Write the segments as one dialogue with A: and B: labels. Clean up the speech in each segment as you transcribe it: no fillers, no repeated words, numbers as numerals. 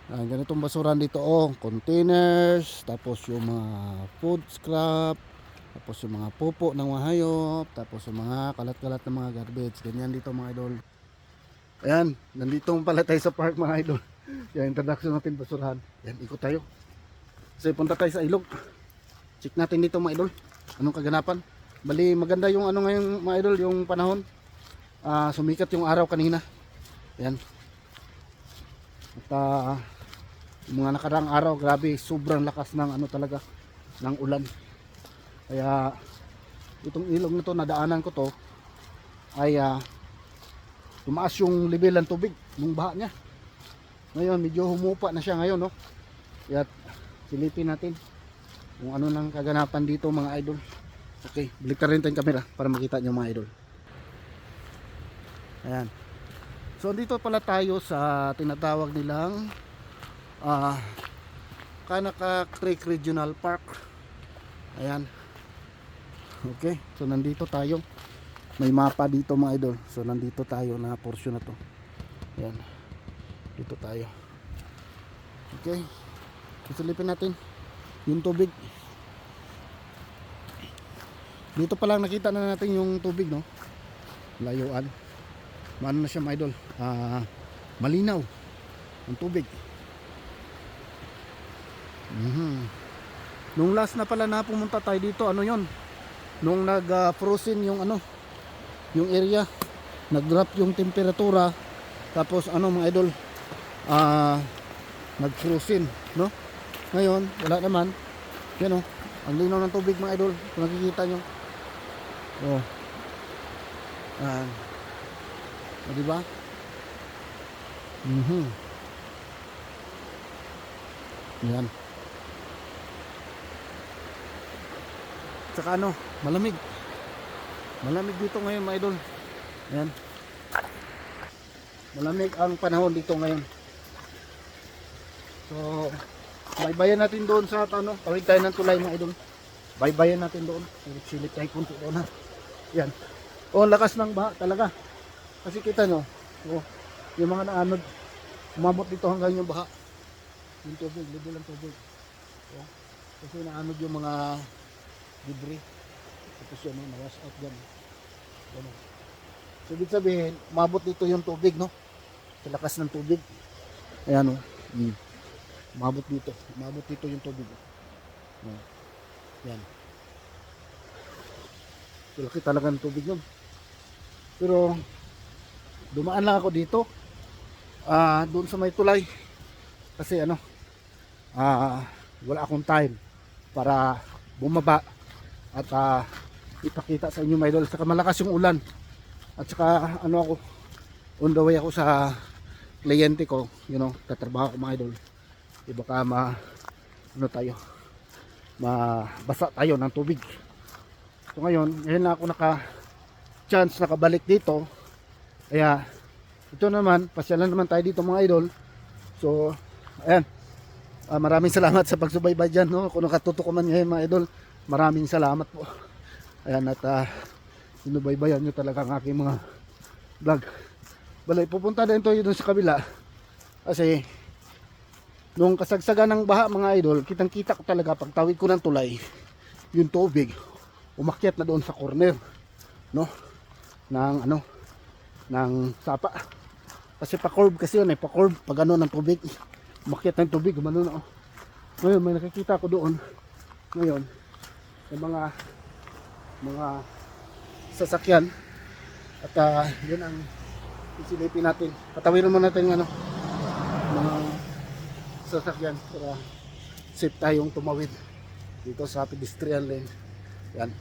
A: Ganitong basuran dito, oh, containers, tapos yung mga food scrap, tapos yung mga pupo ng mga hayop, tapos yung mga kalat-kalat ng mga garbage. Ganyan dito mga idol. Ayan, nandito pala tayo sa park mga idol. Yan, introduction natin basurahan. Yan, ikot tayo. Kasi punta tayo sa ilog. Check natin dito mga idol. Anong kaganapan? Bali, maganda yung ano ngayon mga idol, yung panahon. Sumikat yung araw kanina. Yan. At yung mga nakaraang araw, grabe, sobrang lakas ng ano talaga, ng ulan. Kaya itong ilog na to, nadaanan ko to, ay tumaas yung level ng tubig nung baha niya. Ngayon medyo humupa na siya ngayon, no. Kaya silipin natin kung ano nang kaganapan dito mga idol. Okay, balik rin tayong camera para makita nyo mga idol. Ayan. So dito pala tayo sa tinatawag nilang Kanaka Creek Regional Park. Ayan. Okay, so nandito tayo. May mapa dito mga idol. So nandito tayo na portion na to. Ayan. Dito tayo. Okay. Susulipin natin yung tubig. Dito pa lang nakita na natin yung tubig, no. Layuan. Maano na siya mga idol. Malinaw ang tubig. Nung last na pala na pumunta tayo dito, ano yon? Nung nag-frozen yung ano, yung area, nag-drop yung temperatura, tapos ano mga idol, nag-frozen, no? Ngayon, wala naman. Yan, oh, ang linaw ng tubig mga idol, kung nakikita nyo. Oh. Diba? Yan. Tsaka ano, malamig. Malamig dito ngayon mga idol. Ayan. Malamig ang panahon dito ngayon. So, baybayan natin doon sa ano, tawid tayo ng tulay mga idol. Baybayan natin doon. Silip tayo kunti doon, ha. Yan. Oh, lakas ng baha talaga. Kasi kita nyo, oh, yung mga naanod, umabot dito hanggang yung baha. Yung tubig, level ng tubig. Oh, kasi naanod yung mga debris. Tapos yun, na-wash out dyan. Ano. So, ibig sabihin, umabot dito yung tubig, no? Sa lakas ng tubig. Ayan, no? Umabot dito. Umabot dito yung tubig. Oh. Yan. So, laki talaga ng tubig nun. Pero, dumaan lang ako dito. Doon sa may tulay. Kasi, ano, wala akong time para bumaba at ipakita sa inyo mga idol. Saka malakas yung ulan at saka ano ako, on the way ako sa kliyente ko, you know, tatrabaho ko mga idol. Baka ano tayo, mabasa tayo ng tubig. So ngayon na ako chance nakabalik dito. Kaya ito naman, pasyalan naman tayo dito mga idol. So ayan, maraming salamat sa pagsubaybay dyan, no? Kung nakatutok ko man ngayon mga idol, maraming salamat po. Ayan, at sinubaybayan nyo talaga ang aking mga vlog. Balay, pupunta din tayo dun sa kabila. Kasi nung kasagsagan ng baha mga idol, kitang kita ko talaga pag tawid ko ng tulay, yung tubig umakyat na doon sa corner, no, ng ano, ng sapa. Kasi pa-curve kasi yun, pa-curve pag ano ng tubig, umakyat ng tubig, gumano na, oh. Ngayon may nakikita ko doon ngayon yung mga sasakyan at yun ang isilipin natin. Patawirin mo natin yung ano, mga sasakyan para safe tayong tumawid dito sa pedestrian lane. Yan.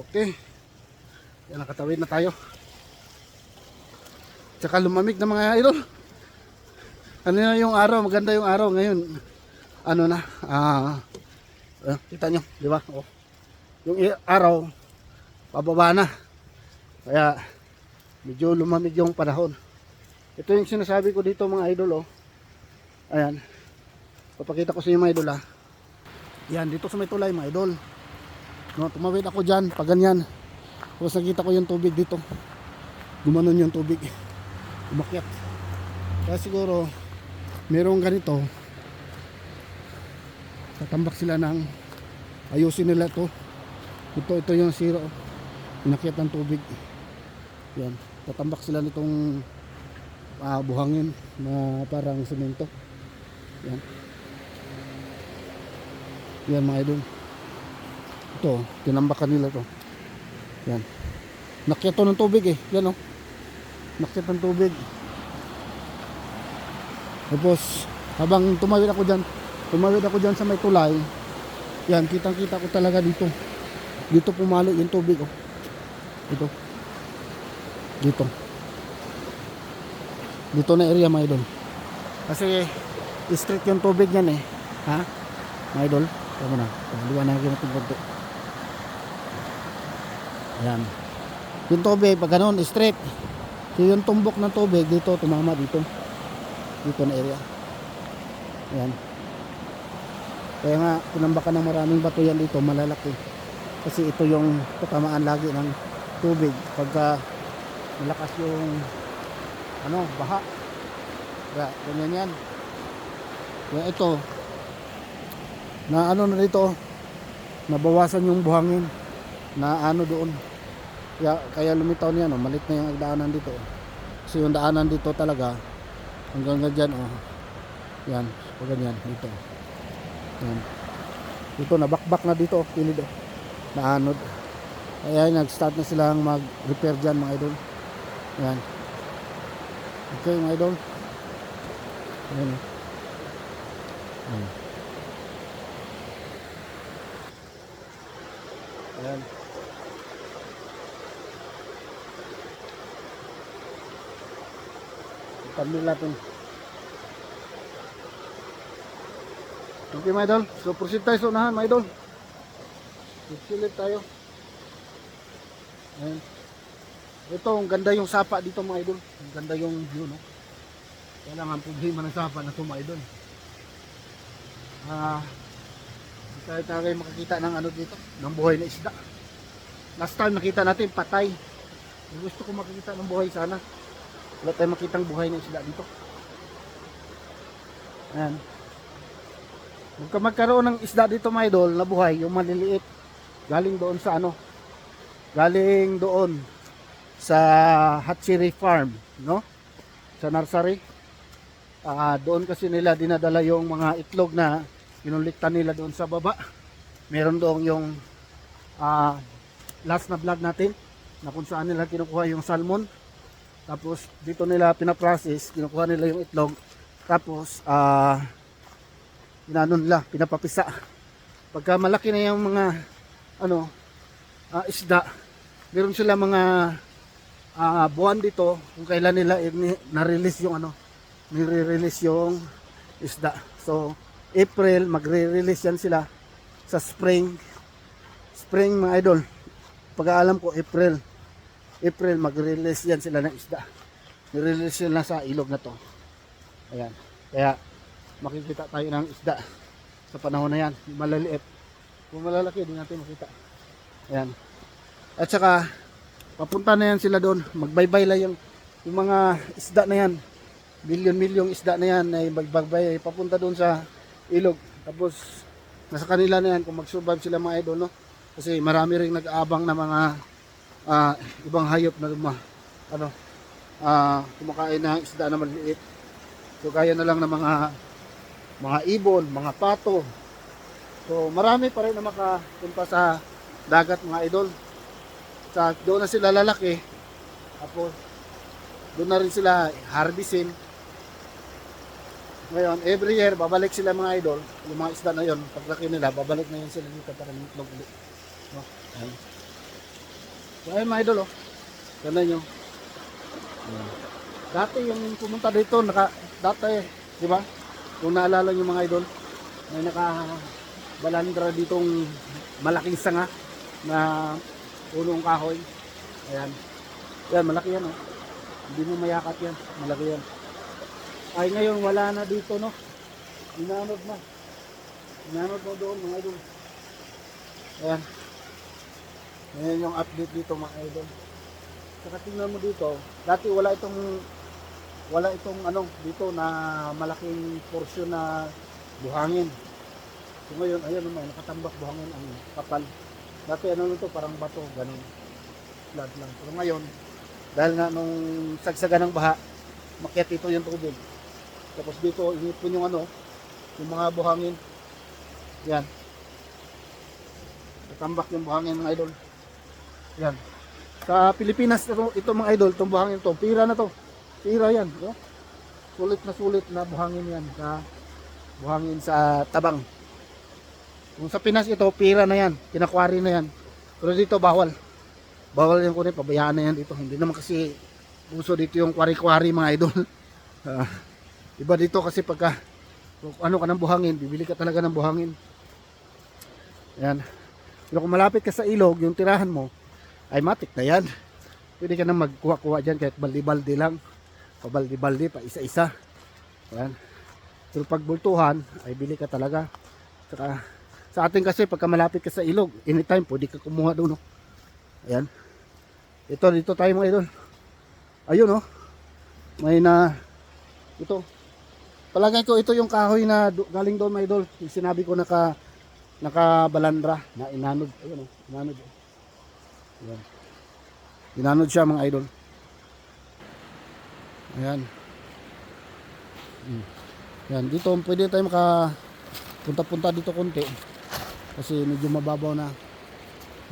A: Okay. Yan, nakatawid na tayo. Tsaka lumamig na mga idol. Ano na yung araw, maganda yung araw ngayon. Ano na, kita nyo, di ba? Oh. Yung araw, pababa na. Kaya, medyo lumamig yung panahon. Ito yung sinasabi ko dito mga idol, oh. Ayan. Papakita ko sa inyo mga idol, ha. Yan, dito sa may tulay mga idol. No, tumawid ako dyan, pag ganyan. Tapos nakita ko yung tubig dito. Gumanon yung tubig. Umakyat. Kaya siguro merong ganito, tatambak sila ng ayusin nila to. Ito yung zero, inakyat ng tubig. Yan, tatambak sila nitong buhangin na parang semento. Yan. Yan mga idol. Ito, tinambakan nila to. Yan. Nakyat to ng tubig eh. Yan oh. Nakyat ng tubig. Tapos habang tumawid ako dyan sa may tulay, yan, kitang-kita ko talaga dito. Dito pumalo yung tubig oh. Dito na area mga idol. Kasi straight yung tubig yan eh. Ha? Mga idol, tama na. Liwanagin natin konti. Ayan. Yung tubig pag ganun straight. So yung tumbok ng tubig dito tumama dito. Dito na area. Ayan. Kaya nga tinambakan ng maraming bato yan dito, malalaki. Kasi ito yung tatamaan lagi ng tubig pagka malakas yung baha. Kaya ganyan yan. Kaya ito na na dito, nabawasan yung buhangin na doon. Kaya lumitaw niya malit na yung daanan dito. Kasi yung daanan dito talaga hanggang dyan yan, pag ganyan dito. Yan. Dito nabakbak na dito, pilid naanod. Kaya nag-start na silang mag-repair dyan mga idol. Yan. Okay mga idol. Yan. Yan. Ayan. Itambil natin. Okay mga idol. So proceed tayo sa unahan mga idol. Silip tayo. Ayan. Ito, ang ganda yung sapa dito mga idol. Ang ganda yung view, no? Kailangan problema ng sapa na ito mga idol. Tayo makakita ng dito, ng buhay na isda. Last time nakita natin patay. Gusto ko makikita ng buhay sana. Wala tayo makitang buhay na isda dito. Ayan. Magkaroon ng isda dito mga idol na buhay, yung maliliit. Galing doon sa galing doon sa hatchery farm, no? Sa nursery. Doon kasi nila dinadala yung mga itlog na kinuliktan nila doon sa baba. Meron doon yung last na vlog natin na kung saan nila kinukuha yung salmon. Tapos dito nila pinaprocess, kinukuha nila yung itlog. Tapos nila, pinapapisa. Pagka malaki na yung mga isda, meron sila mga buwan dito kung kailan nila na-release yung nire-release yung isda. So April magre-release yan sila sa spring mga idol. Pag-aalam ko April magre-release yan sila ng isda. Nire-release sila sa ilog na to. Ayan. Kaya makikita tayo ng isda sa panahon na yan. Malaliit. Kung malalaki hindi natin makita. Ayan. At saka papunta na yan sila doon. Magbaybay lang yung mga isda na yan. Milyon isda na yan ay magbaybay papunta doon sa ilog. Tapos nasa kanila na yan kung mag-survive sila mga idol, no? Kasi marami ring nag-aabang na mga ibang hayop na kumakain ng isda na maliit. So kaya na lang ng mga ibon, mga pato. So marami pa rin na makapunta sa dagat mga idol. Doon na sila lalaki. Tapos doon na rin sila harvestin. Ngayon, every year babalik sila mga idol. Yung mga isda na yon, paglaki nila, babalik na yun sila dito para itlog ulit. No? Ayan. So ayun mga idol, ganda nyo. Dati yung pumunta dito, dati, di ba? Kung naalala nyo mga idol, may nakabalandra ditong malaking sanga na punong kahoy. Ayan. Yan, malaki yan, oh. Hindi mo mayakat yan. Malaki yan. Ay, ngayon wala na dito, no? Inanod na. Inanod mo doon, mga idol. Ayan. Ayan yung update dito, mga idol. Saka tingnan mo dito. Dati wala itong wala itong ano dito na malaking porsyon na buhangin. So ngayon, ayan naman, nakatambak buhangin ang kapal. Dati ano nito, parang bato, ganun. Flat lang. Pero ngayon, dahil nga nung sagsagan ng baha, makyat ito yung tubig. Tapos dito, inipon yung ano, yung mga buhangin. Yan. Natambak yung buhangin mga idol. Yan. Sa Pilipinas, ito mga idol, itong buhangin to, pira na to. Pira yan. No? Sulit na buhangin yan. Sa buhangin sa tabang. Kung sa Pinas ito, pira na yan. Kinakwari na yan. Pero dito, bawal. Bawal yan kunin. Pabayaan na yan dito. Hindi naman kasi uso dito yung kwari-kwari mga idol. Iba dito kasi pagka ano ka ng buhangin, bibili ka talaga ng buhangin. Yan. Pero kung malapit ka sa ilog, yung tirahan mo, ay matik na yan. Pwede ka na magkuha-kuha dyan kahit baldi-baldi lang. Pabaldi-baldi, pa isa-isa. Yan. Pero pag bultuhan, ay bili ka talaga. Saka, sa atin kasi pagka malapit ka sa ilog, anytime pwede ka kumuha doon. No? Ayan. Dito tayo mga idol. Ayun oh. May na ito. Palagay ko ito yung kahoy na galing doon mga idol. Yung sinabi ko nakabalandra na inanod. Ayun oh, inanod. Ayan. Inanod siya mga idol. Ayan. Ayan, dito pwede tayo punta-punta dito konti. Kasi medyo mababaw na.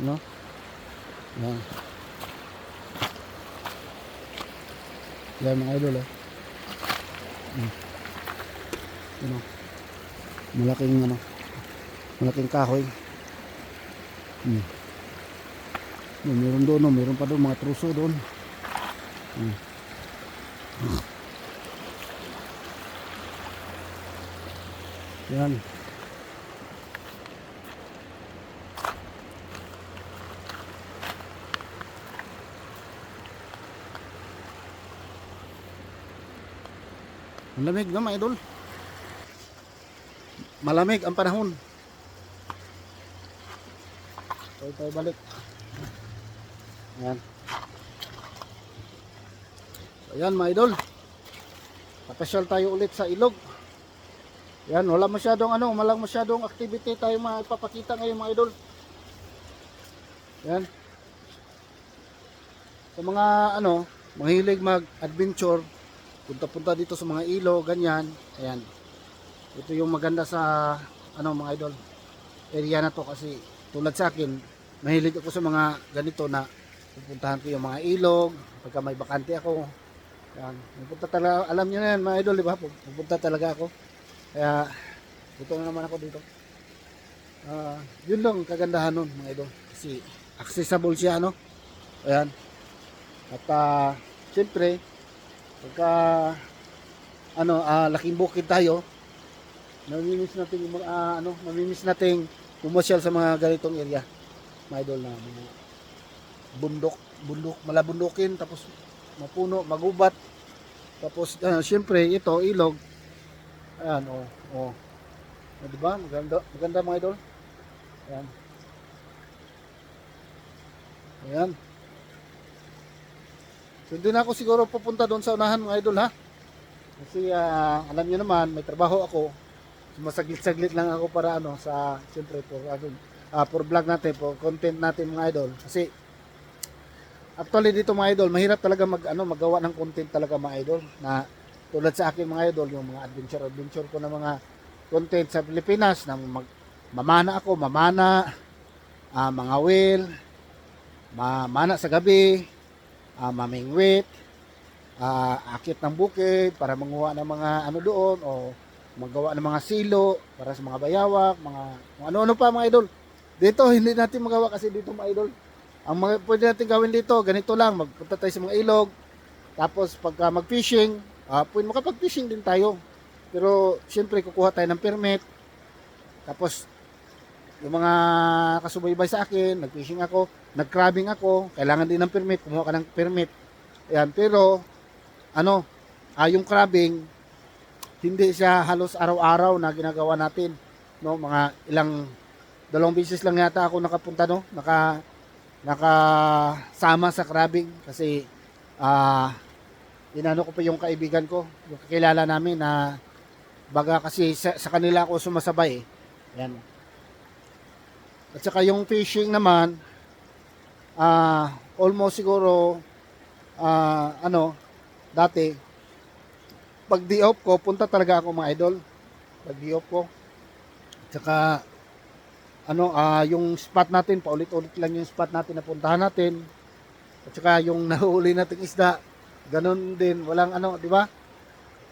A: No? Ayan. Yan mga idol eh. Ano? Malaking kahoy. Meron doon, no? Meron pa doon mga truso doon. Yan. Malamig na mga idol. Malamig ang panahon. Tayo balik. Ayan. Ayan mga idol. Papasyal tayo ulit sa ilog. Ayan, walang masyadong activity tayo maipapakita ngayon mga idol. Ayan. Sa mga mahilig mag-adventure, punta-punta dito sa mga ilog, ganyan. Ayan. Ito yung maganda sa mga idol. Area na to kasi tulad sa akin, mahilig ako sa mga ganito na pupuntahan ko yung mga ilog, pagka may bakante ako. Ayan. Pupunta talaga, alam niyo na yan mga idol, di ba? Pupunta talaga ako. Kaya dito na naman ako dito. Yun lang kagandahan nun mga idol. Kasi accessible siya, no? Ayan. At siyempre, pagka laking bukid tayo, mamimiss nating pumasyal sa mga ganitong area mga idol, na mga bundok, malabundukin, tapos mapuno, magubat, tapos siyempre ito ilog. Ayan diba? Maganda mga idol. Ayan. So hindi na ako siguro pupunta doon sa unahan mga idol ha. Kasi alam niyo naman, may trabaho ako. Masaglit-saglit lang ako para siyempre for vlog natin, for content natin mga idol. Kasi actually dito mga idol, mahirap talaga magawa ng content talaga mga idol. Na tulad sa akin mga idol, yung mga adventure ko na mga content sa Pilipinas na mamana, mga wheel, mamana sa gabi, mamingwit, akit ng bukid para manguha ng mga doon, o magawa ng mga silo para sa mga bayawak, mga ano pa mga idol. Dito hindi natin magawa kasi dito mga idol. Ang pwede natin gawin dito, ganito lang, magpunta tayo sa mga ilog. Tapos pagka mag-fishing, pwede makapag-fishing din tayo. Pero siyempre kukuha tayo ng permit. Tapos yung mga kasubaybay sa akin, nag-fishing ako, nag-crabbing ako, kailangan din ng permit, kumuha ka ng permit. Ayan, pero yung crabbing, hindi siya halos araw-araw na ginagawa natin. No, mga dalawang beses lang yata ako nakapunta, nakasama sa crabbing kasi inano ko pa yung kaibigan ko, yung kakilala namin na baga kasi sa kanila ako sumasabay eh. Yan. At saka yung fishing naman, almost siguro, dati, pag day off ko, punta talaga ako mga idol. Pag day off ko. At saka, yung spot natin, paulit-ulit lang yung spot natin na puntahan natin. At saka yung nahuli nating isda, ganun din, walang di ba?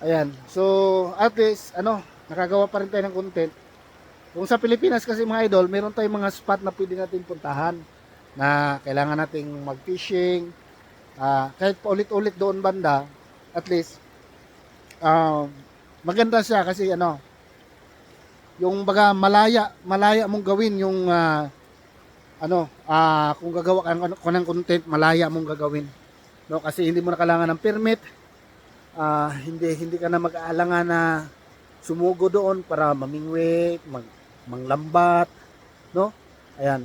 A: Ayan. So, at least, nakagawa pa rin tayo ng content. Kung sa Pilipinas kasi mga idol, meron tayong mga spot na pwede natin puntahan na kailangan nating mag-fishing. Kahit paulit-ulit doon banda, at least, maganda siya kasi yung baga malaya mong gawin yung kung gagawa ka ng content, malaya mong gagawin. No, kasi hindi mo na kailangan ng permit. Hindi ka na mag-aalangan na sumugo doon para mamingwit, manglambat, no? Ayan.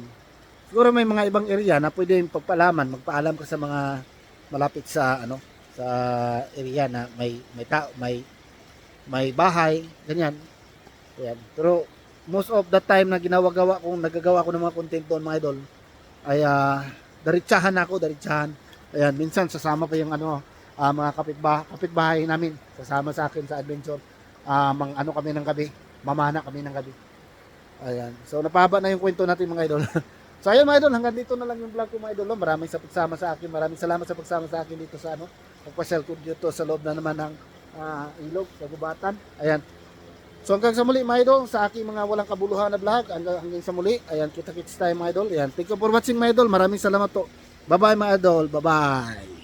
A: Siguro may mga ibang area na pwede magpaalam ka sa mga malapit sa sa area na may tao, may bahay, ganyan. Ayan. Pero most of the time na nagagawa ko ng mga content doon mga idol ay diretsahan. Ayan, minsan sasama pa yung mga kapitbahay namin, sasama sa akin sa adventure. Kami ng gabi, mamana kami ng gabi. Ayan. So napahaba na yung kwento natin mga idol. So ayun mga idol, hanggang dito na lang yung vlog ko mga idol. Maraming pagsama sa akin. Maraming salamat sa pagsama sa akin dito sa pagpasyal ko dito sa loob na naman ng ilog sa gubatan. Ayan. So hanggang sa muli mga idol, sa aking mga walang kabuluhan na vlog, hanggang sa muli. Ayan, kita-kits tayo mga idol. Ayan, thank you for watching mga idol. Maraming salamat po. Bye-bye mga idol. Bye-bye.